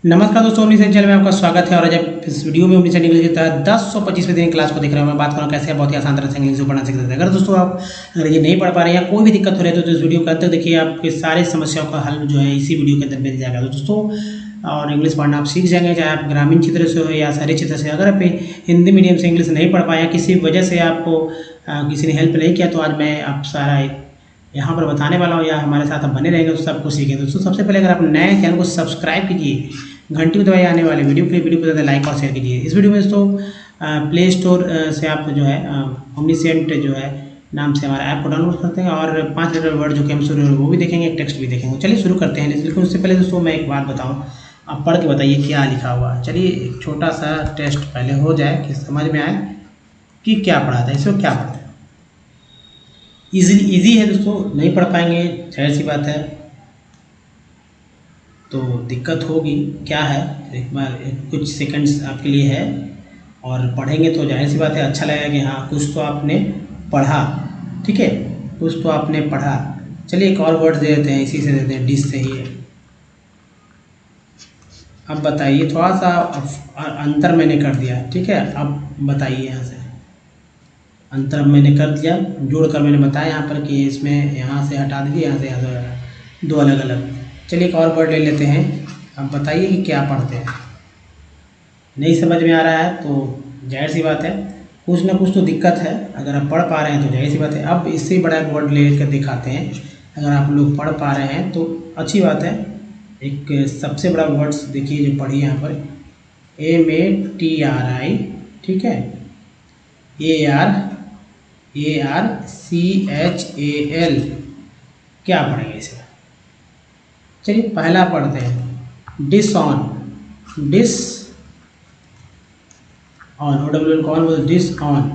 नमस्कार दोस्तों, omni channel में आपका स्वागत है। और जब इस वीडियो में ओमनी इंग्लिश के तहत 10-25वें दिन क्लास को देख रहे हैं, मैं बात करूँ कैसे आप बहुत ही आसान तरह से इंग्लिश को पढ़ना सीख सकते हैं। अगर दोस्तों आप अगर ये नहीं पढ़ पा रहे हैं या कोई भी दिक्कत हो रही है तो इस वीडियो को अंत तक देखिए, आपके सारे समस्याओं का हल जो है इसी वीडियो के अंदर मिल जाएगा। तो दोस्तों और इंग्लिश पढ़ना आप सीख जाएंगे, चाहे आप ग्रामीण क्षेत्र से हो या शहरी क्षेत्र से। अगर आप हिंदी मीडियम से इंग्लिश नहीं पढ़ पाए, किसी वजह से आपको किसी ने हेल्प नहीं किया, तो आज मैं आप सारा यहाँ पर बताने वाला हूँ या हमारे साथ आप बने रहेंगे तो सब कुछ सीखेंगे। दोस्तों सबसे पहले अगर आप नए चैनल को सब्सक्राइब कीजिए, घंटी को दबाइए, आने वाले वीडियो के लिए वीडियो को ज़्यादा लाइक और शेयर कीजिए। इस वीडियो में दोस्तों प्ले स्टोर से आप जो है ओमनीसेंट जो है नाम से हमारा ऐप को डाउनलोड करते हैं और 5 लेटर वर्ड जो कि हम शुरू वो भी देखेंगे, एक टेक्स्ट भी देखेंगे। चलिए शुरू करते हैं। लेकिन उससे पहले दोस्तों मैं एक बात बताऊँ, आप पढ़ के बताइए क्या लिखा हुआ। चलिए एक छोटा सा टेस्ट पहले हो जाए कि समझ में आए कि क्या पढ़ा था, इसमें क्या पढ़ा था। इजी है दोस्तों, नहीं पढ़ पाएंगे जाहिर सी बात है, तो दिक्कत होगी। क्या है, एक बार कुछ सेकंड्स आपके लिए है और पढ़ेंगे तो जाहिर सी बात है अच्छा लगेगा कि हाँ कुछ तो आपने पढ़ा। ठीक है, कुछ तो आपने पढ़ा। चलिए एक और वर्ड दे देते हैं, इसी से देते हैं, डिश से ही है। अब बताइए, थोड़ा सा अंतर मैंने कर दिया, ठीक है। अब बताइए, यहाँ से अंतर मैंने कर दिया, जोड़कर मैंने बताया यहाँ पर कि इसमें यहाँ से हटा दीजिए, यहाँ से दो अलग अलग। चलिए एक और वर्ड ले लेते हैं। अब बताइए कि क्या पढ़ते हैं। नहीं समझ में आ रहा है तो जाहिर सी बात है कुछ ना कुछ तो दिक्कत है। अगर आप पढ़ पा रहे हैं तो जाहिर सी बात है। अब इससे बड़ा वर्ड ले कर दिखाते हैं। अगर आप लोग पढ़ पा रहे हैं तो अच्छी बात है। एक सबसे बड़ा वर्ड्स देखिए जो पढ़िए यहाँ पर, MATRI, ठीक है, ARCHAL। क्या पढ़ेंगे इसे। चलिए पहला पढ़ते हैं, disown. Disown, OWN कौन बोल, डिस ऑन।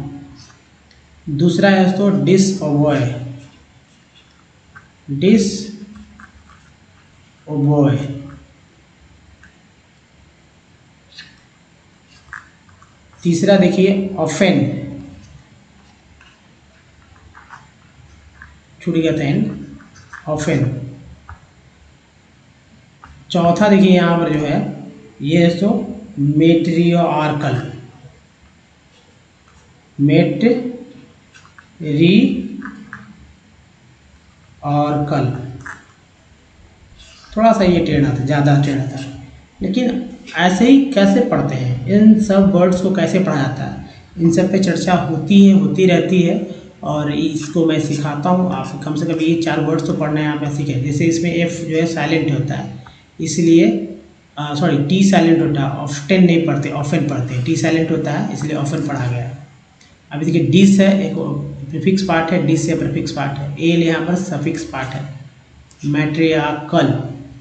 दूसरा है दोस्तों डिस ओबॉय। डिस ओबॉय। तीसरा देखिए ऑफेन, छूट गया था एंड, ऑफेन। चौथा देखिए यहाँ पर जो है ये दोस्तों मेट्रियोआर्कल। मेट्रियोआर्कल। थोड़ा सा ये टेढ़ा था, ज़्यादा टेढ़ा था, लेकिन ऐसे ही कैसे पढ़ते हैं, इन सब वर्ड्स को कैसे पढ़ा जाता है, इन सब पे चर्चा होती है, होती रहती है और इसको मैं सिखाता हूँ। आप कम से कम ये 4 वर्ड्स तो पढ़ना है आप सीखें। जैसे इसमें F जो है साइलेंट होता है, इसलिए सॉरी T साइलेंट होता है, ऑफ्टेन नहीं पढ़ते, ऑफन पढ़ते हैं। T साइलेंट होता है इसलिए ऑफन पढ़ा गया है। अभी देखिए डिस है, एक प्रीफिक्स पार्ट है, डिस है प्रीफिक्स पार्ट है, एल यहाँ पर सफिक्स पार्ट है। मैट्रियार्कल,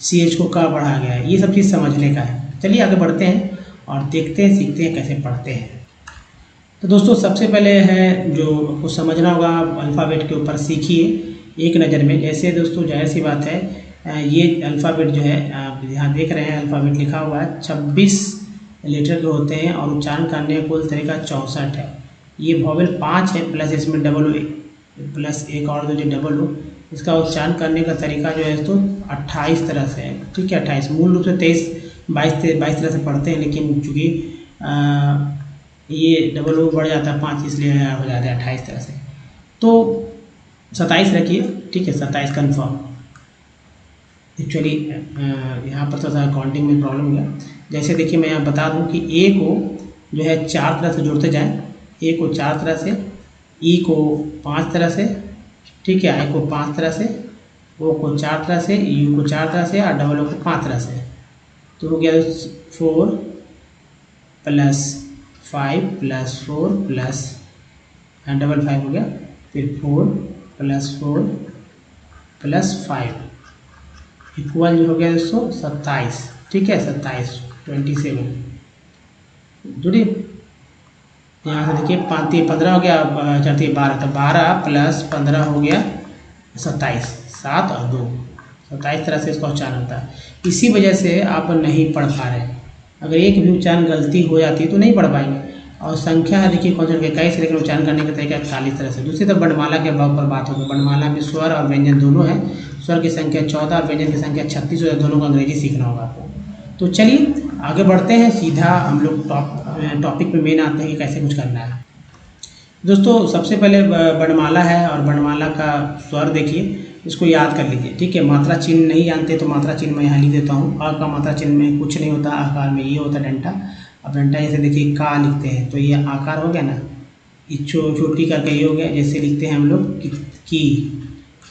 CH को का पढ़ा गया है। ये सब चीज़ समझने का है। चलिए आगे बढ़ते हैं और देखते हैं, सीखते हैं कैसे पढ़ते हैं। तो दोस्तों सबसे पहले है जो आपको समझना होगा, अल्फ़ाबेट के ऊपर सीखिए एक नज़र में। जैसे दोस्तों जाहिर सी बात है, ये अल्फ़ाबेट जो है आप यहाँ देख रहे हैं, अल्फ़ाबेट लिखा हुआ है, 26 लेटर के होते हैं और उच्चारण करने का कुल तरीका 64 है। ये वॉवेल 5 है, प्लस इसमें डबल ओ, प्लस एक और जो डबल ओ, इसका उच्चारण करने का तरीका जो है तो 28 तरह से है। ठीक है, 28 मूल रूप से 22 तरह से पढ़ते हैं, लेकिन चूँकि ये डबल ओ बढ़ जाता है 5, इसलिए हो जाता है 28 तरह से। तो 27 रखिए, ठीक है, 27 कन्फर्म। एक्चुअली यहाँ पर थोड़ा काउंटिंग में प्रॉब्लम हो गया। जैसे देखिए मैं यहाँ बता दूँ कि ए को जो है 4 तरह से जोड़ते जाएँ। ए को 4 तरह से, ई को 5 तरह से, ठीक है, आई को 5 तरह से, ओ को 4 तरह से, यू को 4 तरह से और डबल ओ को 5 तरह से। तो हो गया 4 प्लस 5 प्लस 4 प्लस डबल 5 हो गया, फिर 4 प्लस 4 प्लस 5 इक्वल जो हो गया दोस्तों 27। ठीक है, 27 जुड़ी। यहाँ से देखिए 15 हो गया, 12, तो 12 प्लस 15 हो गया 27, 7 और 2, 27 तरह से इसका उच्चारण होता है। इसी वजह से आप नहीं पढ़ पा रहे हैं। अगर एक भी उच्चारण गलती हो जाती है तो नहीं पढ़ पाएंगे। और संख्या है देखिए कौन सा, इक्कीस से लेकर उच्चारण करने का तरीका 41 तरह से। दूसरी तरफ वर्णमाला के भाव पर बात होगी। वर्णमाला में स्वर और व्यंजन दोनों है। स्वर की संख्या 14 और व्यंजन की संख्या 36 हो, दोनों को अंग्रेजी सीखना होगा आपको। तो चलिए आगे बढ़ते हैं, सीधा हम लोग टॉपिक पे मेन आते हैं कि कैसे कुछ करना है। दोस्तों सबसे पहले वर्णमाला है और वर्णमाला का स्वर देखिए, इसको याद कर लीजिए, ठीक है। मात्रा चिन्ह नहीं जानते तो मात्रा चिन्ह मैं यहाँ लिख देता हूँ। अ का मात्रा चिन्ह में कुछ नहीं होता, आकार में ये होता है डंटा। अब डंटा जैसे देखिए का लिखते हैं तो ये आकार हो गया ना, ये छोटी करके ये हो गया, जैसे लिखते हैं हम लोग की,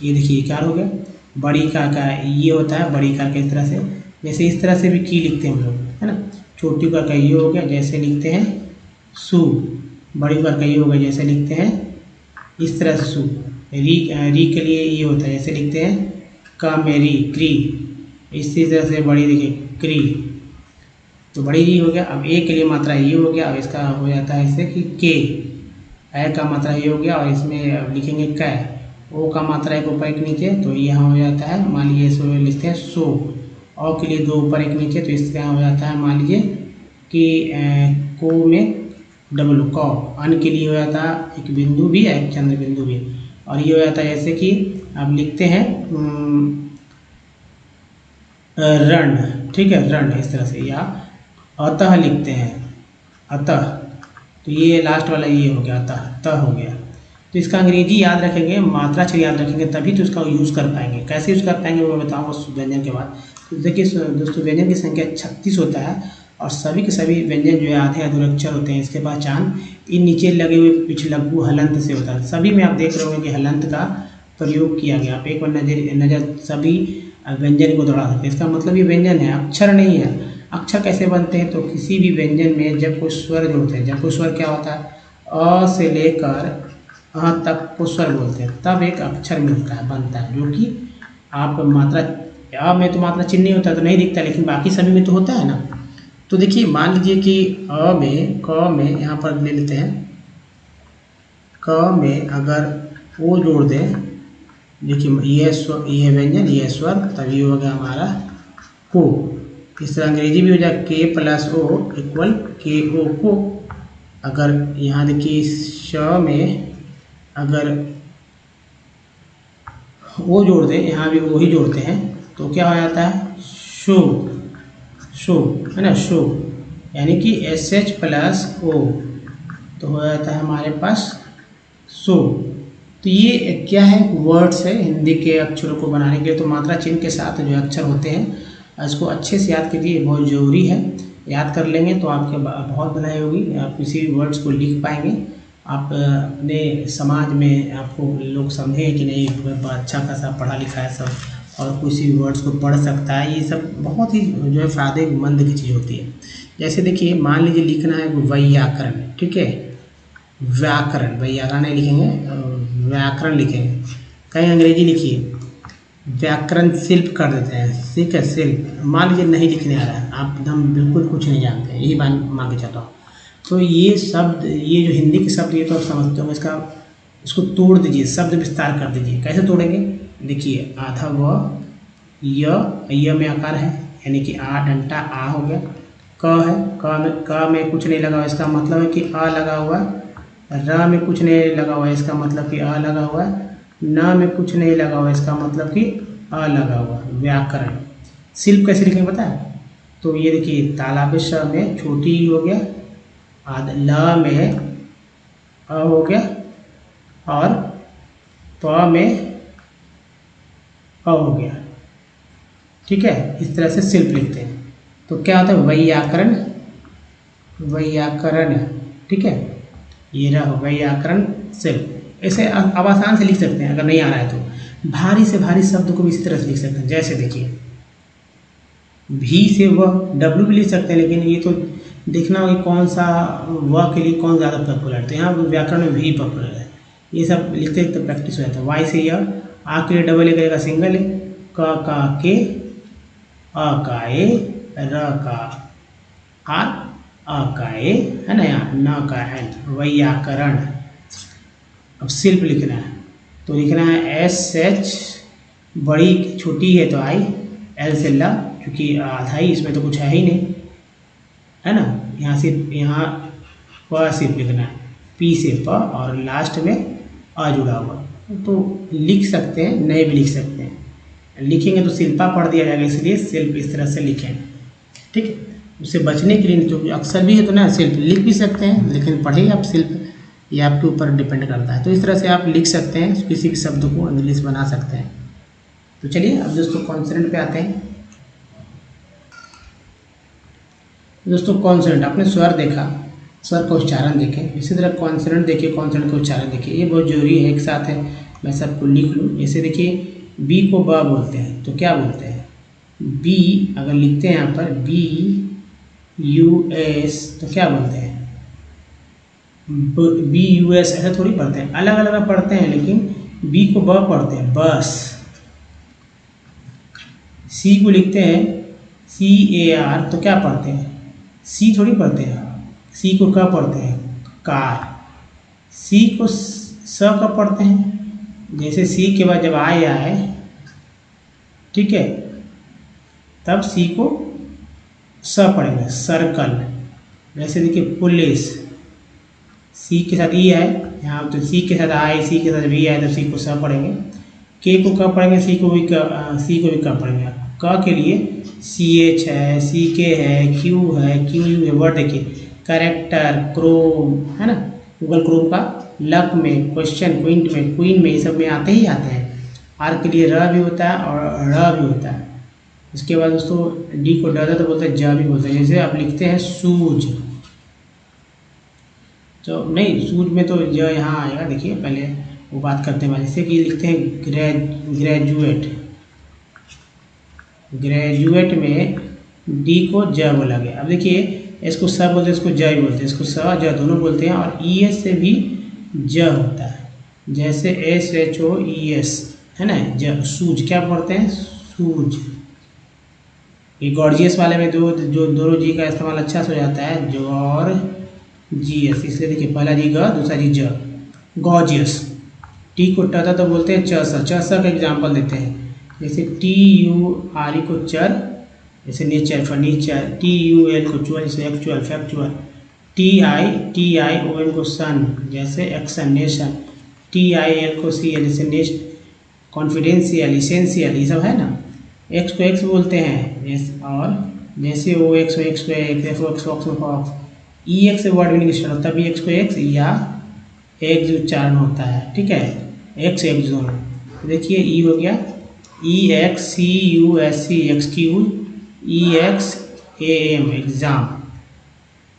ये देखिए कार हो गया। बड़ी का ये होता है बड़ी कार के इस तरह से, जैसे इस तरह से भी की लिखते हैं हम लोग, है ना। छोटी का ये हो गया, जैसे लिखते हैं सु। बड़ी का ये हो गया, जैसे लिखते हैं इस तरह से सु। री के लिए ये होता है, जैसे लिखते हैं का में री, क्री। इसी तरह से बड़ी देखिए क्री, तो बड़ी री हो गया। अब ए के लिए मात्रा ये हो गया, अब इसका हो जाता है ऐसे कि के। ए का मात्रा ये हो गया और इसमें अब लिखेंगे कै। ओ का मात्रा एक ऊपर एक नीचे, तो यहाँ हो जाता है मान लीजिए इसमें लिखते हैं सो। औ के लिए 2 ऊपर 1 नीचे, तो इसका हो जाता है मान लीजिए कि को में डबल कौ। अन के लिए हो जाता है एक बिंदु भी, एक चंद्र बिंदु भी। और ये हो जाता है जैसे कि अब लिखते हैं रण, ठीक है, रण इस तरह से, या अतः लिखते हैं अतः, तो ये लास्ट वाला ये हो गया अतः, त हो गया। तो इसका अंग्रेजी याद रखेंगे, मात्रा से याद रखेंगे, तभी तो इसका यूज़ कर पाएंगे। कैसे यूज़ कर पाएंगे वो मैं बताऊँगा व्यंजन के बाद। तो देखिए दोस्तों व्यंजन की संख्या 36 होता है और सभी के सभी व्यंजन जो है आधे अधूरे अक्षर होते हैं। इसके पहचान इन नीचे लगे हुए पिछलघु हलंत से होता है। सभी में आप देख रहे होंगे कि हलंत का प्रयोग किया गया। आप एक बार नजर सभी व्यंजन को दौड़ा सकते हैं। इसका मतलब ये व्यंजन है, अक्षर नहीं है। अक्षर कैसे बनते हैं, तो किसी भी व्यंजन में जब कोई स्वर जोड़ते हैं, जब कोई स्वर क्या होता है अ से लेकर अ तक को स्वर बोलते हैं, तब एक अक्षर मिलता है, बनता है, जो कि आप मात्रा अ में तो मात्रा चिन्ह नहीं होता तो नहीं दिखता, लेकिन बाकी सभी में तो होता है ना। तो देखिए मान लीजिए कि अ में क में यहाँ पर ले लेते हैं, क में अगर ओ जोड़ दें, देखिए ये स्वर, ये व्यंजन, ये स्वर, तभी हो गया हमारा को। इस तरह अंग्रेजी भी हो जाए के प्लस ओ इक्वल के ओ को। अगर यहाँ देखिए श में अगर ओ जोड़ दें, यहाँ भी वो ही जोड़ते हैं, तो क्या हो जाता है शो, शो है ना, शो, यानी कि एस एच प्लस ओ, तो हो जाता है हमारे पास सो। तो ये क्या है, वर्ड्स है हिंदी के अक्षरों को बनाने के लिए। तो मात्रा चिन्ह के साथ जो अक्षर होते हैं इसको अच्छे से याद कीजिए, बहुत ज़रूरी है। याद कर लेंगे तो आपके बहुत भलाई होगी, आप किसी भी वर्ड्स को लिख पाएंगे। आप अपने समाज में आपको लोग समझें कि नहीं अच्छा खासा पढ़ा लिखा है सब, और किसी भी वर्ड्स को पढ़ सकता है। ये सब बहुत ही जो है फ़ायदेमंद की चीज़ होती है। जैसे देखिए मान लीजिए लिखना है व्याकरण, ठीक है, व्याकरण, व्याकरण नहीं लिखेंगे, व्याकरण लिखेंगे। कहीं अंग्रेजी लिखिए, व्याकरण शिल्प कर देते हैं, ठीक है, शिल्प। मान लीजिए नहीं लिखने आ रहा है, आप एकदम बिल्कुल कुछ नहीं जानते, यही मान के चाहता हूँ। तो ये शब्द, ये जो हिंदी के शब्द, ये तो आप समझते हो, इसको तोड़ दीजिए, शब्द विस्तार कर दीजिए। कैसे तोड़ेंगे, देखिए आधा व य में आकार है, यानी कि आ डंटा आ हो गया। क है, क में कुछ नहीं लगा हुआ, इसका मतलब है कि अ लगा हुआ। र में कुछ नहीं लगा हुआ, इसका मतलब कि अ लगा हुआ। न में कुछ नहीं लगा हुआ, इसका मतलब कि अ लगा हुआ। व्याकरण। शिल्प कैसे लिखेंगे पता है, तो ये देखिए तालाब श में छोटी ई हो गया, ल में अ हो गया, और प में अ हो गया, ठीक है। इस तरह से शिल्प लिखते हैं। तो क्या होता है व्याकरण, व्याकरण, ठीक है, ये रहा व्याकरण शिल्प। ऐसे अब आसान से लिख सकते हैं, अगर नहीं आ रहा है तो। भारी से भारी शब्द को भी इसी तरह से लिख सकते हैं। जैसे देखिए भी से व, डब्ल्यू भी लिख सकते हैं, लेकिन ये तो देखना होगा कौन सा व के लिए कौन ज़्यादा पॉपुलर है। तो यहाँ व्याकरण में भी पॉपुलर है। ये सब लिखते लिखते प्रैक्टिस हो जाता है। वाई से यह, आ के लिए डबल ए करेगा सिंगल ए, क का के, अ का ए, र का आर, अ का ए, है ना, यहाँ न का एन, व्याकरण। अब शिल्प लिखना है, तो लिखना है एस एच, बड़ी छोटी है तो आई, एल से ला, क्योंकि आधा ही, इसमें तो कुछ है ही नहीं, है ना। यहाँ से यहाँ प सिर्फ लिखना है, पी से प, और लास्ट में अ जुड़ा हुआ। तो लिख सकते हैं, नहीं भी लिख सकते हैं। लिखेंगे तो शिल्पा पढ़ दिया जाएगा, इसलिए शिल्प इस तरह से लिखें। ठीक है। उससे बचने के लिए जो अक्सर भी है तो ना सिर्फ लिख भी सकते हैं, लेकिन पढ़े आप सिर्फ, ये आपके ऊपर डिपेंड करता है। तो इस तरह से आप लिख सकते हैं, किसी भी शब्द को इंग्लिश बना सकते हैं। तो चलिए अब दोस्तों कॉन्सोनेंट पे आते हैं। दोस्तों कॉन्सोनेंट, आपने स्वर देखा, स्वर का उच्चारण देखें, इसी तरह कॉन्सोनेंट देखिए, कॉन्सोनेंट का उच्चारण देखिए, ये बहुत जरूरी है। एक साथ है, मैं सबको लिख लूँ। जैसे देखिए बी को ब बोलते हैं तो क्या बोलते हैं, बी अगर लिखते हैं यहाँ पर BUS तो क्या बोलते हैं, BUS, ऐसा थोड़ी पढ़ते हैं, अलग अलग पढ़ते हैं, लेकिन बी को ब पढ़ते हैं बस। सी को लिखते हैं CAR तो क्या पढ़ते हैं, सी थोड़ी पढ़ते हैं, सी को क्या पढ़ते हैं, कार। सी को स का पढ़ते हैं, जैसे सी के बाद जब आए, ठीक है, तब सी को स पढ़ेंगे, सर्कल। वैसे देखिए पुलिस, सी के साथ ई है यहाँ, तो सी के साथ आई, सी के साथ भी आए तो सी को स पढ़ेंगे। के को कब पढ़ेंगे, सी को भी कब पढ़ेंगे। क के लिए CH है, CK है, Q है, QU है। वर्ड देखिए, कैरेक्टर, क्रोम है ना, गूगल क्रोम का लक में, क्वेश्चन, क्विंट में, क्वीन में, ये सब में आते ही आते हैं। आर के लिए र भी होता है और ड़ भी होता है। उसके बाद दोस्तों डी को ड तो बोलते हैं, ज भी बोलते हैं। जैसे आप लिखते हैं सूज, तो नहीं सूज में तो ज यहाँ आएगा, देखिए पहले वो बात करते हैं। जैसे कि लिखते हैं ग्रेजुएट में डी को ज बोला गया। अब देखिए इसको स बोलते हैं, इसको ज भी बोलते हैं, इसको स ज दोनों बोलते हैं। और ES से भी ज होता है, जैसे SHOES है ना, ज। सूज क्या पढ़ते हैं, सूज। ये गॉर्जियस वाले में जो दोनों जी का इस्तेमाल अच्छा से हो जाता है, GS, इसलिए देखिए पहला जी ग, दूसरा जी ज, गॉर्जियस। टी को ट तो बोलते हैं च का एग्जाम्पल देते हैं। जैसे TURE को चर, जैसे नेचर, फर्नीचर। TUL को चुअल, जैसे एक्चुअल, फैक्चुअल। TION को सन, जैसे एक्शन, नेशन। TIL को CL, जैसे नेस्ट, कॉन्फिडेंशियल, इसेंशियल, ये सब है ना। X को X बोलते हैं, और जैसे OX को EX से वर्ड मीनिंग स्टार्ट होता है, तभी X को X या एक जो उच्चारण होता है, ठीक है, X दोनों। देखिए ई हो गया EXCUSC, EXAM, एग्जाम।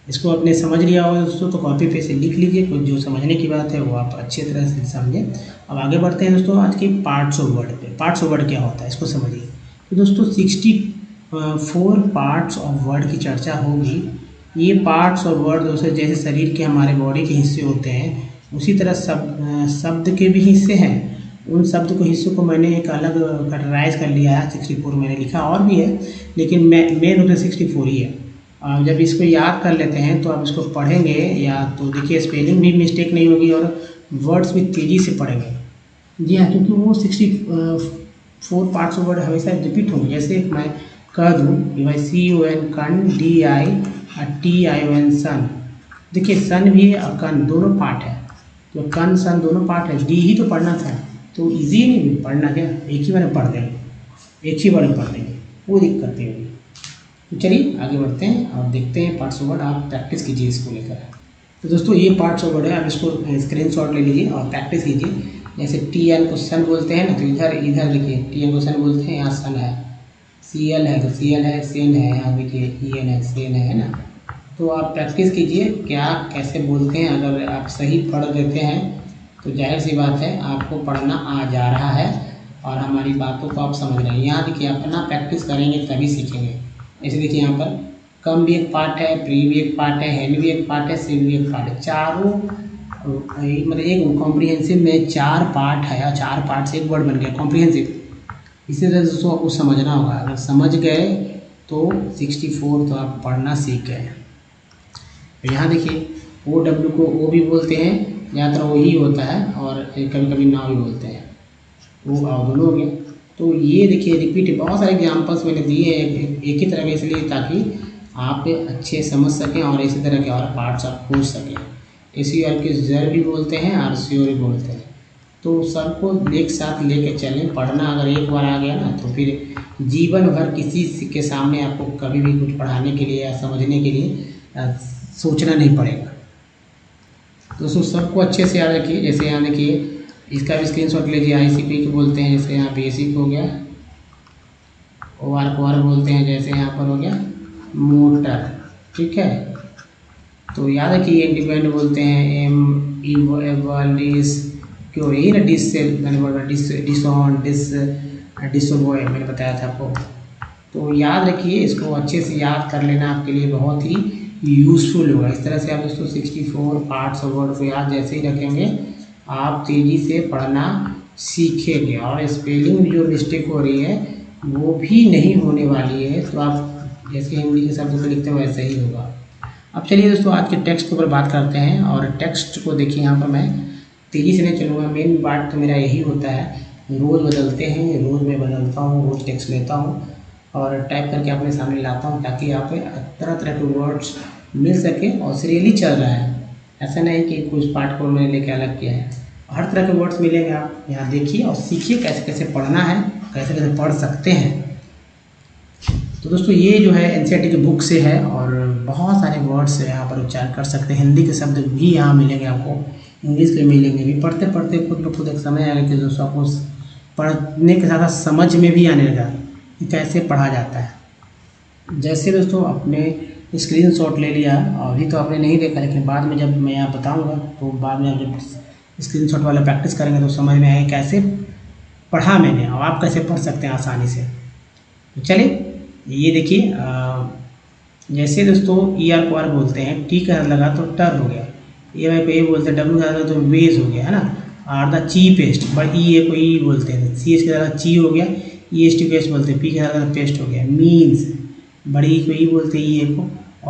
इसको आपने समझ लिया होगा दोस्तों, तो कॉपी पे से लिख लीजिए, कुछ जो समझने की बात है वो आप अच्छी तरह से समझें। अब आगे बढ़ते हैं दोस्तों आज के पार्ट्स ऑफ वर्ड पे। पार्ट्स ऑफ वर्ड क्या होता है इसको समझिए। तो दोस्तों 64 पार्ट्स ऑफ वर्ड की चर्चा होगी। ये पार्ट्स ऑफ वर्ड दोस्तों जैसे शरीर के हमारे बॉडी के हिस्से होते हैं, उसी तरह शब्द के भी हिस्से हैं। उन शब्द को हिस्सों को मैंने एक अलग कैटेगराइज कर लिया है। 64 मैंने लिखा, और भी है, लेकिन मेन रूप से 64 ही है। जब इसको याद कर लेते हैं तो आप इसको पढ़ेंगे, या तो देखिए स्पेलिंग भी मिस्टेक नहीं होगी और वर्ड्स भी तेज़ी से पढ़ेंगे। जी हाँ, क्योंकि वो 64 पार्ट्स ऑफ वर्ड हमेशा रिपीट होंगे। जैसे मैं कह दूँ कि भाई CON कन, DITION सन। देखिए सन भी है और कन, दोनों पार्ट है, तो कन सन दोनों पार्ट है। डी ही तो पढ़ना था, तो ईजी नहीं पढ़ना, क्या एक ही बार में पढ़ देंगे, एक ही बार में पढ़ देंगे, वो दिक्कत नहीं होगी। तो चलिए आगे बढ़ते हैं और देखते हैं पार्ट्स ऑफ वर्ड। आप प्रैक्टिस कीजिए इसको लेकर। तो दोस्तों ये पार्ट्स ऑफ वर्ड है, आप इसको स्क्रीनशॉट ले लीजिए और प्रैक्टिस कीजिए। जैसे TN को सन बोलते हैं ना, तो इधर देखिए TN को सन बोलते हैं, यहाँ सन है। CL है तो CL है, सेन है, यहाँ देखिए EN है, सेन है ना। तो आप प्रैक्टिस कीजिए क्या कैसे बोलते हैं। अगर आप सही पढ़ देते हैं तो जाहिर सी बात है आपको पढ़ना आ जा रहा है और हमारी बातों को आप समझ रहे हैं। यहाँ देखिए अपना प्रैक्टिस करेंगे तभी सीखेंगे। जैसे देखिए यहाँ पर कम भी एक पार्ट है, प्री भी एक पार्ट है, हेन भी एक पार्ट है, सिव भी एक पार्ट है। चारों मतलब एक कॉम्प्रिहेंसिव में 4 पार्ट है और 4 पार्ट से एक वर्ड बन गया कॉम्प्रिहेंसिव। इसी तरह से दोस्तों आपको समझना होगा। अगर समझ गए तो 64 तो आप पढ़ना सीख गए। यहाँ देखिए OW को O भी बोलते हैं, ज़्यादातर वो ही होता है, और कभी कभी ना भी बोलते हैं। वो आओ दोनों हो गया। तो ये देखिए रिपीट, बहुत सारे एग्जाम्पल्स मैंने दिए एक ही तरह के, इसलिए ताकि आप अच्छे समझ सकें और इसी तरह के और पार्ट्स आप पूछ सकें। SUR के जर भी बोलते हैं, RCOR भी बोलते हैं। तो सबको एक साथ लेके चलें। पढ़ना अगर एक बार आ गया ना तो फिर जीवन भर किसी के सामने आपको कभी भी कुछ पढ़ाने के लिए या समझने के लिए सोचना नहीं पड़ेगा। दोस्तों सबको अच्छे से याद रखिए। जैसे यहाँ देखिए, इसका भी स्क्रीनशॉट लीजिए। ICP को बोलते हैं, जैसे यहाँ बेसिक हो गया, OR को OR बोलते हैं, जैसे यहाँ पर हो गया मोटर, ठीक है। तो याद रखिए इंडिपेंडेंट बोलते हैं डिस, क्यों यही ना, डिस से मैंने बोला, डिस ऑन, डिसोबॉय मैंने बताया था आपको। तो याद रखिए, इसको अच्छे से याद कर लेना आपके लिए बहुत ही यूज़फुल होगा। इस तरह से आप दोस्तों 64 पार्ट्स ऑफ वर्ड को याद जैसे ही रखेंगे, आप तेज़ी से पढ़ना सीखेंगे और स्पेलिंग में जो मिस्टेक हो रही है वो भी नहीं होने वाली है। तो आप जैसे हिंदी के शब्द को लिखते हैं वैसे ही होगा। अब चलिए दोस्तों आज के टेक्स्ट के ऊपर बात करते हैं। और टेक्स्ट को देखिए, यहाँ पर मैं तेज़ी से नहीं चलूँगा। मेन बात तो मेरा यही होता है, रोज़ बदलते हैं, रोज़ मैं बदलता हूँ, रोज़ टेक्स्ट लेता हूँ और टाइप करके अपने सामने लाता हूँ, ताकि यहाँ पे तरह तरह के वर्ड्स मिल सके और सीरियली चल रहा है। ऐसा नहीं कि कुछ पार्ट को मैंने लेके अलग किया है, हर तरह के वर्ड्स मिलेंगे। आप यहाँ देखिए और सीखिए कैसे कैसे पढ़ना है, कैसे कैसे पढ़ सकते हैं। तो दोस्तों ये जो है NCERT की बुक से है और बहुत सारे वर्ड्स यहाँ पर उच्चारण कर सकते हैं। हिंदी के शब्द भी यहाँ मिलेंगे आपको, इंग्लिश के मिलेंगे भी। पढ़ते पढ़ते खुद ब खुद एक समय आएगा कि दोस्तों आपको पढ़ने के साथ साथ समझ में भी आने लगा कि कैसे पढ़ा जाता है। जैसे दोस्तों अपने स्क्रीनशॉट ले लिया, अभी तो आपने नहीं देखा, लेकिन बाद में जब मैं यहाँ बताऊँगा तो बाद में आप जब स्क्रीनशॉट वाला प्रैक्टिस करेंगे तो समझ में आएगा कैसे पढ़ा मैंने और आप कैसे पढ़ सकते हैं आसानी से। तो चलिए ये देखिए, जैसे दोस्तों ER को R बोलते हैं, T का लगा तो टर हो गया, AY को A बोलते हैं, W का लगा तो वेज हो गया, है ना। R the cheapest, but EA को E बोलते हैं, CH का लगा ची हो गया, EST को S बोलते हैं, P का लगा पेस्ट हो गया। मीन्स, बड़ी को E बोलते हैं, EA को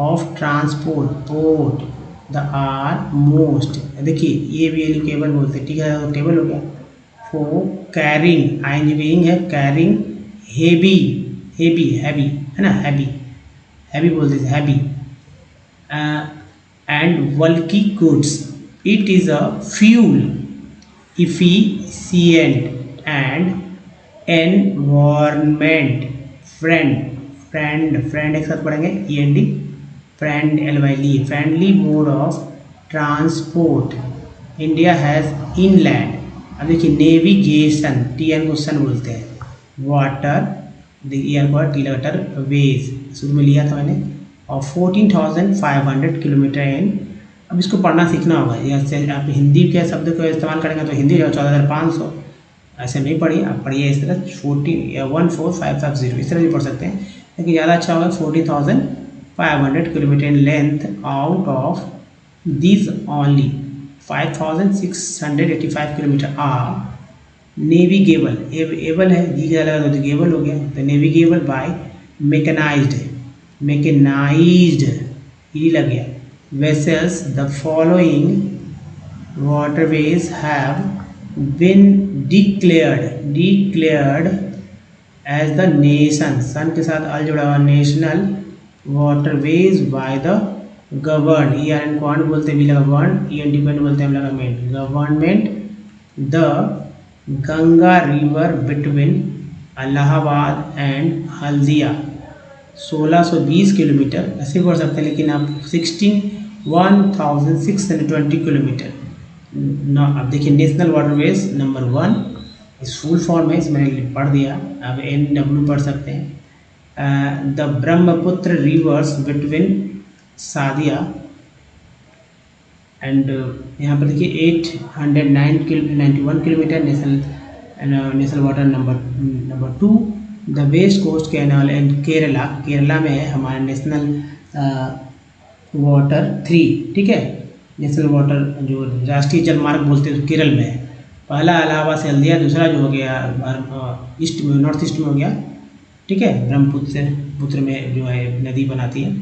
of transport, port, the R most, देखिए ABL केबल बोलते हैं, T का लगा टेबल हो गया। फॉर कैरिंग, ING है, कैरिंग हेवी, हैवी है ना, हैवी बोलते हैं, heavy. And bulky goods, it is a fuel, efficient and environment friend एक साथ पढ़ेंगे, END, friend LYLE, friendly mode of transport. India has inland, अब देखिए नेविगेशन, TN को सन बोलते हैं। वाटर, टीलेटर वेज शुरू में लिया था मैंने, और 14,500 किलोमीटर इन। अब इसको पढ़ना सीखना होगा। जैसे आप हिंदी के शब्द को इस्तेमाल करेंगे तो हिंदी 14,500, ऐसे नहीं पढ़िए, आप पढ़िए इस तरह 14,550, इस तरह भी पढ़ सकते हैं, लेकिन ज़्यादा अच्छा होगा 14,500 kilometre in length. Out of this only 5,685 kilometre are navigable, able है, जी का लगा तो गेबल हो गया, तो नेविगेबल बाय मैकेनाइज्ड ई लग गया vessels. The following waterways have been declared as the nation, सन के साथ अल जुड़ा हुआ, national waterways by the govern, ERN को बोलते हैं, भी लगा गवर्न, END बोलते हैं, लगा main, government. The Ganga river between Allahabad and Haldia, 1620 kilometre, ऐसे पढ़ सकते हैं, लेकिन आप 1620 किलोमीटर। अब देखिए नेशनल वाटरवेज नंबर 1, इस फुल फॉर्म है, इस मैंने पढ़ दिया। अब NW पढ़ सकते हैं। The Brahmaputra rivers between Sadiya and यहाँ पर देखिए 891 किलोमीटर, national water number 2। The west coast canal and Kerala में है हमारा नेशनल वाटर 3, ठीक है। नेशनल वाटर जो राष्ट्रीय जलमार्ग बोलते हैं केरल में है। पहला इलाहाबाद से हल्दिया, दूसरा जो हो गया ईस्ट में, नॉर्थ ईस्ट में हो गया, ठीक है, ब्रह्मपुत्र में जो है नदी बनाती है।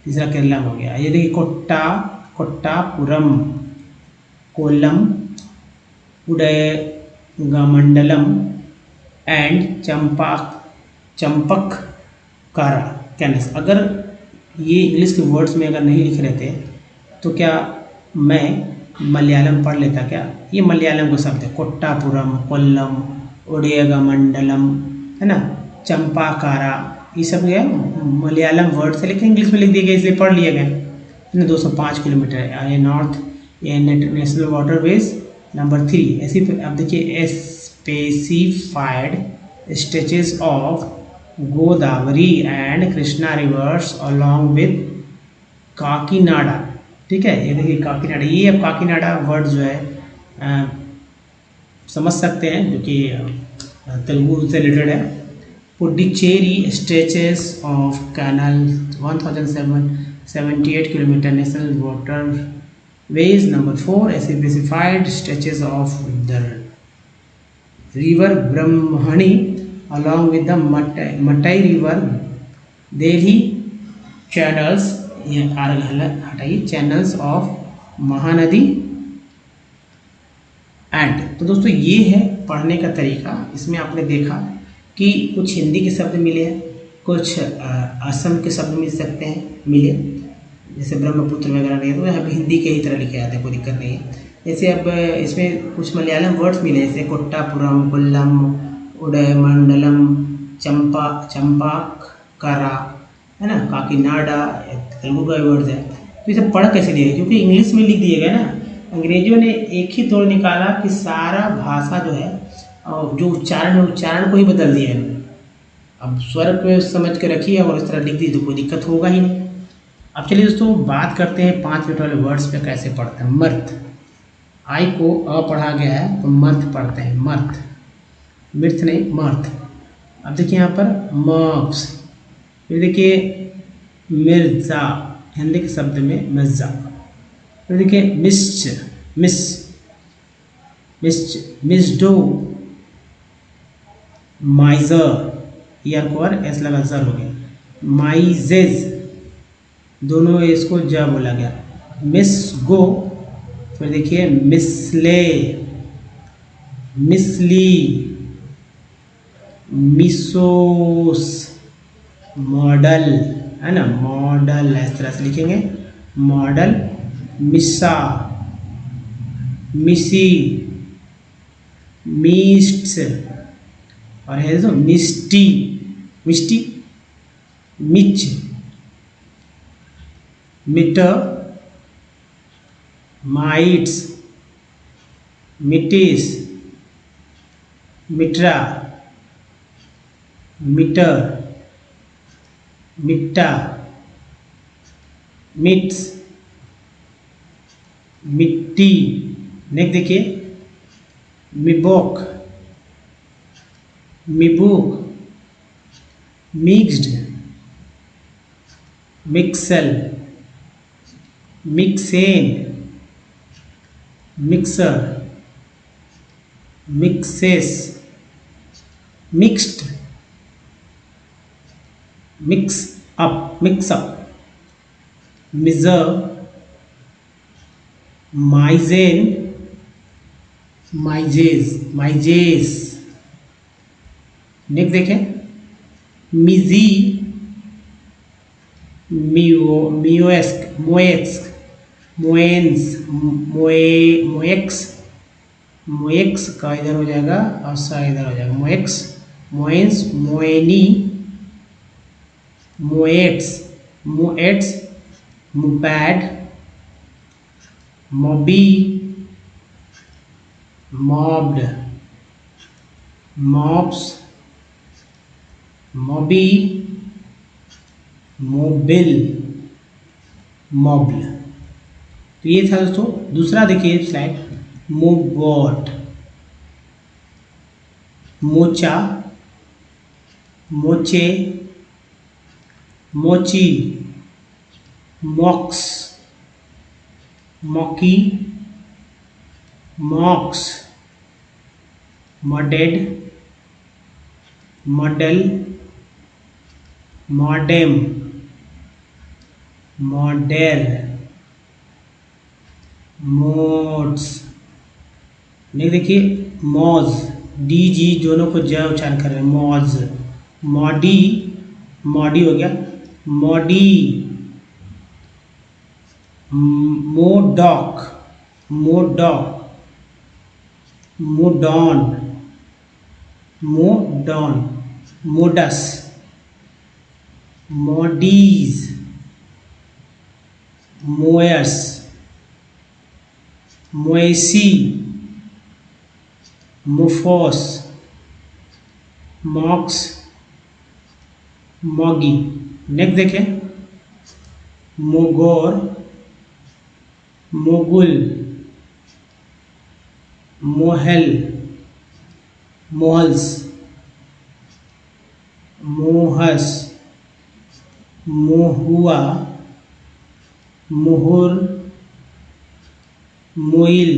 तीसरा केरला में हो गया। ये देखिए कोट्टापुरम, कोल्लम, उदयगमंडलम एंड चंपककारा कैनस। अगर ये इंग्लिश के वर्ड्स में अगर नहीं लिख रहे थे तो क्या मैं मलयालम पढ़ लेता क्या? ये मलयालम का शब्द है, कोट्टापुरम, कोल्लम, उदयगमंडलम, है ना। चंपाकारा, ये सब जो है मलयालम वर्ड्स है, लेकिन इंग्लिश में लिख दिया गया इसलिए पढ़ लिया गया। 205 किलोमीटर है। ये नॉर्थ, ये नेशनल वाटरवेज। नंबर 3, ऐसी अब देखिए, specified stretches of Godavari and Krishna reverse along with Kakinada. ठीक है, ये देखिए काकीनाडा, ये अब काकीनाडा वर्ड जो है समझ सकते हैं, जो कि तेलुगु से रिलेटेड है। Puducherry stretches of canal 1778 kilometre national waterways. Number 4, specified stretches of the river Brahmani along with the Matai river, Delhi channels, ये हटाइए, चैनल्स ऑफ महानदी एंड। तो दोस्तों ये है पढ़ने का तरीका। इसमें आपने देखा कि कुछ हिंदी के शब्द मिले हैं, कुछ असम के शब्द मिल सकते हैं, मिले, जैसे ब्रह्मपुत्र वगैरह नहीं, तो यहाँ हिंदी के ही तरह लिखे जाते हैं, कोई दिक्कत नहीं है। जैसे अब इसमें कुछ मलयालम वर्ड्स मिले, जैसे कोट्टापुरम, कोल्लम, उदयमंडलम, चंपाकरा, है ना, काकीनाडा, तेलुगु का वर्ड है। तो ये सब पढ़ कैसे दिए, क्योंकि इंग्लिश में लिख दिए गए ना। अंग्रेजों ने एक ही तोड़ निकाला कि सारा भाषा जो है जो उच्चारण है, उच्चारण को ही बदल दिया है। अब स्वर को समझ के रखिए और इस तरह लिख दी तो कोई दिक्कत होगा ही नहीं। अब चलिए दोस्तों बात करते हैं 5 मिनट वाले वर्ड्स पे कैसे पढ़ते हैं। मर्थ, आई को अ पढ़ा गया है तो मर्थ पढ़ते हैं, मर्थ, मिर्थ नहीं, मर्थ। अब देखिए यहाँ पर मॉक्स, फिर देखिए मिर्जा, हिंदी के शब्द में मिर्जा। फिर देखिए मिस्डो, माइजर, ईयर को और एस लगा जर हो गया, माइजेज, दोनों इसको ज बोला गया, मिस गो। फिर देखिए मिसले, मिसली, मिसोस, मॉडल, है ना, मॉडल इस तरह से लिखेंगे, मॉडल, मिसा, मिसी, मिस्ट्स, और है जो misty, misty, mitch, metre, mites, mitis, mitra, metre, mitta, mitts, मिट्टी। नेक्स्ट देखिए मिबोक, मिबुक, मिक्स्ड, मिक्सल, mixen, mixer, mixes, mixed, mix up, मिजर, माइजेन, माइजेस। नेक्स्ट देखें मिजी, मियोएस्क, मोएक्स का इधर हो जाएगा और सा इधर हो जाएगा, मोएक्स, मोएनी, मोएट्स, मुपैड, मोबी, मॉब्ड, मॉब्स, मोबी, मोबिल, मॉबल। तो ये था दोस्तों। दूसरा देखिए स्लाइड, मोबॉट, मोचा, मोचे, मोची, mocks, mocky, mocks, moded, model, modem, model, modes. नहीं देखिए मॉज, डी जी दोनों को ज उच्चारण कर रहे हैं, मॉज, मॉडी, मॉडी हो गया, मॉडी, मोडॉक, मोडॉक, मोडॉन, मोडॉन, मोडस, मोडीज, मोयर्स, मोएसी, मुफोस, मॉक्स, मॉगी। नेक्स्ट देखें, मोगोर, मोगुल, मोहेल, मोहल्स, मोहस, मोहुआ, mohur, moil,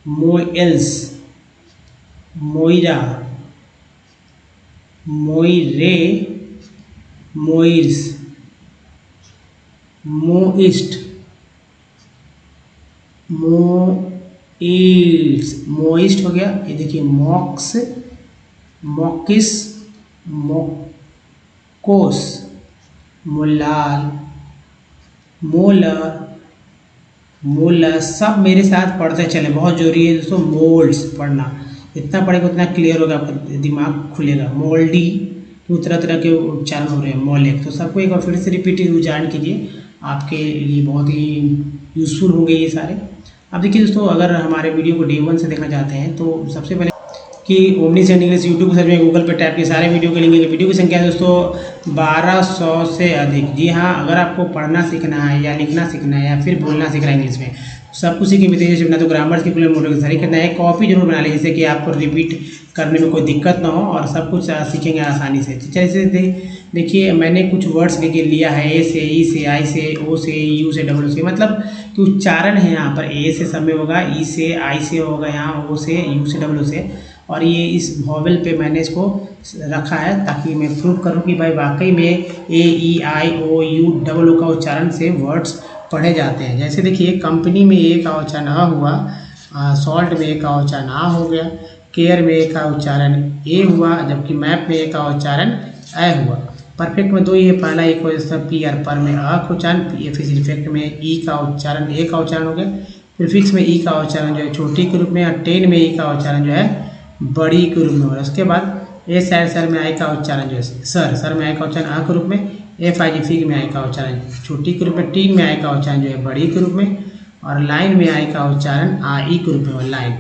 moils, moira, moire, moirs, moist, moils, moist हो गया। ये देखिए मॉक्स, मॉकिस, मोकोस, मोलाल, मोलर, मोलस। सब मेरे साथ पढ़ते चले, बहुत जरूरी है दोस्तों मोल्ड्स पढ़ना। इतना पढ़ेगा उतना क्लियर होगा, आपका दिमाग खुलेगा। मोल्डी क्यों तरह तरह के उच्चारण हो रहे हैं, मौलिक। तो सबको एक बार फिर से रिपीट उच्चारण कीजिए, आपके लिए बहुत ही यूजफुल होंगे ये सारे। अब देखिए दोस्तों, अगर हमारे वीडियो को डे 1 से देखना चाहते हैं तो सबसे पहले कि ओमनीसेंट इंग्लिश यूट्यूब सर्च में गूगल पर टैप के सारे वीडियो के लिंक है। वीडियो की संख्या है दोस्तों 1200 से अधिक। जी हाँ, अगर आपको पढ़ना सीखना है या लिखना सीखना है या फिर बोलना सीखना है इंग्लिश में, सब कुछ सीखे विदेश से, तो ग्रामर की पूरे मोटर की सारी करना है। कॉपी जरूर बना लीजिए जिससे कि आपको रिपीट करने में कोई दिक्कत ना हो और सब कुछ सीखेंगे आसानी से। जैसे देखिए मैंने कुछ वर्ड्स लेके लिया है, ए से, ई से, आई से, ओ से, यू से, डब्ल्यू से, मतलब कि उच्चारण है यहाँ पर ए से सब में होगा, ई से, आई से होगा, यहाँ ओ से, यू से, डब्ल्यू से। और ये इस वॉवेल पे मैंने इसको रखा है ताकि मैं प्रूव करूँ कि भाई वाकई में ए, ई, आई, ओ, यू, डबल ओ का उच्चारण से वर्ड्स पढ़े जाते हैं। जैसे देखिए कंपनी में ए का उच्चारण आ हुआ, सॉल्ट में ए का उच्चारण आ हो गया, केयर में ए का उच्चारण ए हुआ, जबकि मैप में ए का उच्चारण ए हुआ। परफेक्ट में दो ही है, पहला एक हो जैसा पी और पर में अ का उच्चारण, परफेक्ट में ई का उच्चारण ए का उच्चारण हो गया, प्रीफिक्स में ई का उच्चारण जो है छोटी के रूप में, और टेन में ई का उच्चारण जो है बड़ी के रूप में हो रहा है। उसके बाद ए साइड सर में आई का उच्चारण जो है सर में आई का उच्चारण आ के रूप में, एफ आई जी फिग में आई का उच्चारण छोटी के रूप में, टीन में आई का उच्चारण जो है बड़ी के रूप में, और लाइन में आई का उच्चारण आ ई के रूप में हुआ लाइन।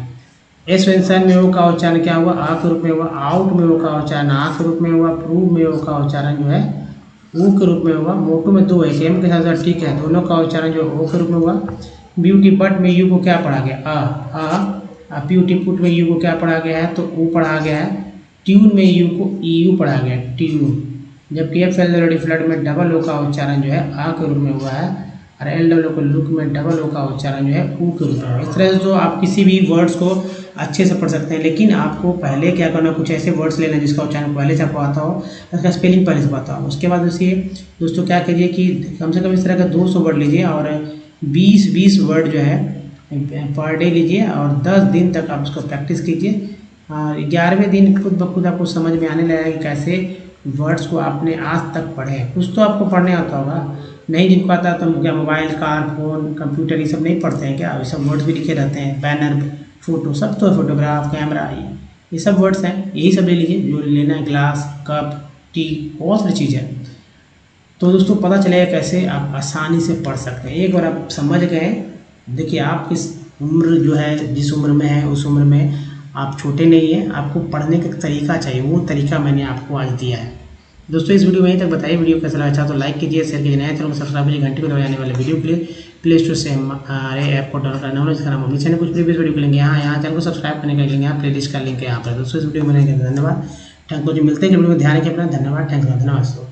एस वेंसन में ओ का उच्चारण क्या हुआ, आ के रूप में हुआ, आउट में ओ का उच्चारण आ के रूप में हुआ, प्रूव में ओ का उच्चारण जो है ऊ के रूप में हुआ। मोटू में दो है, एम के साथ साथ ठीक है, दोनों का उच्चारण जो ओ के रूप में हुआ। ब्यूटी बट में यू को क्या पढ़ा गया, आ ब्यूटीफुल में यू को क्या पढ़ा गया है, तो ऊ पढ़ा गया है। ट्यून में यू को ई यू पढ़ा गया है, ट्यून। जबकि एफ एल डब्ल्यू फ्लड में डबल ओ का उच्चारण जो है आ के रूप में हुआ है, और एल डब्ल्यू को लुक में डबल ओ का उच्चारण जो है ऊ के रूप में। इस तरह से जो आप किसी भी वर्ड्स को अच्छे से पढ़ सकते हैं, लेकिन आपको पहले क्या करना, कुछ ऐसे वर्ड्स लेना जिसका उच्चारण पहले से आपको आता हो, उसका स्पेलिंग पहले से आता हो। उसके बाद उसे दोस्तों क्या करिए कि कम से कम इस तरह का 200 वर्ड लीजिए और 20 वर्ड जो है पर डे लीजिए, और 10 दिन तक आप उसको प्रैक्टिस कीजिए। 11वें दिन खुद ब खुद आपको समझ में आने लगेगा कि कैसे वर्ड्स को आपने आज तक पढ़े हैं। कुछ तो आपको पढ़ने आता होगा, नहीं जिनको आता तो क्या मोबाइल, कार, फोन, कंप्यूटर ये सब नहीं पढ़ते हैं क्या, ये सब वर्ड्स भी लिखे रहते हैं, बैनर, फोटो, सब तो फोटोग्राफ, कैमरा, ये सब वर्ड्स हैं, यही सब ले लीजिए जो लेना है। ग्लास, कप, टी, बहुत सारी चीज़ है। तो दोस्तों पता चलेगा कैसे आप आसानी से पढ़ सकते हैं। एक बार आप समझ गए, देखिए आप इस उम्र जो है, जिस उम्र में है उस उम्र में आप छोटे नहीं हैं, आपको पढ़ने का तरीका चाहिए, वो तरीका मैंने आपको आज दिया है। दोस्तों इस वीडियो में यहीं तक बताइए, वीडियो कैसा लगा अच्छा तो लाइक कीजिए, शेयर कीजिए, नए चैनल को सब्सक्राइब कीजिए, घंटे को दबाने वाले वीडियो के लिए प्ले स्टोर से हमारे ऐप को डाउनलोड करना होगा, जिसका नाम हम चैनल कुछ प्रीवियस वीडियो के लिंक यहाँ चैनल को सब्सक्राइब करने का लिंक यहाँ प्लेलिस्ट का लिंक है यहाँ पर। दोस्तों इस वीडियो में धन्यवाद, थैंक यू। जो मिलते हैं वीडियो में ध्यान रखिए अपना, धन्यवाद, थैंक यू, धन्यवाद दोस्तों।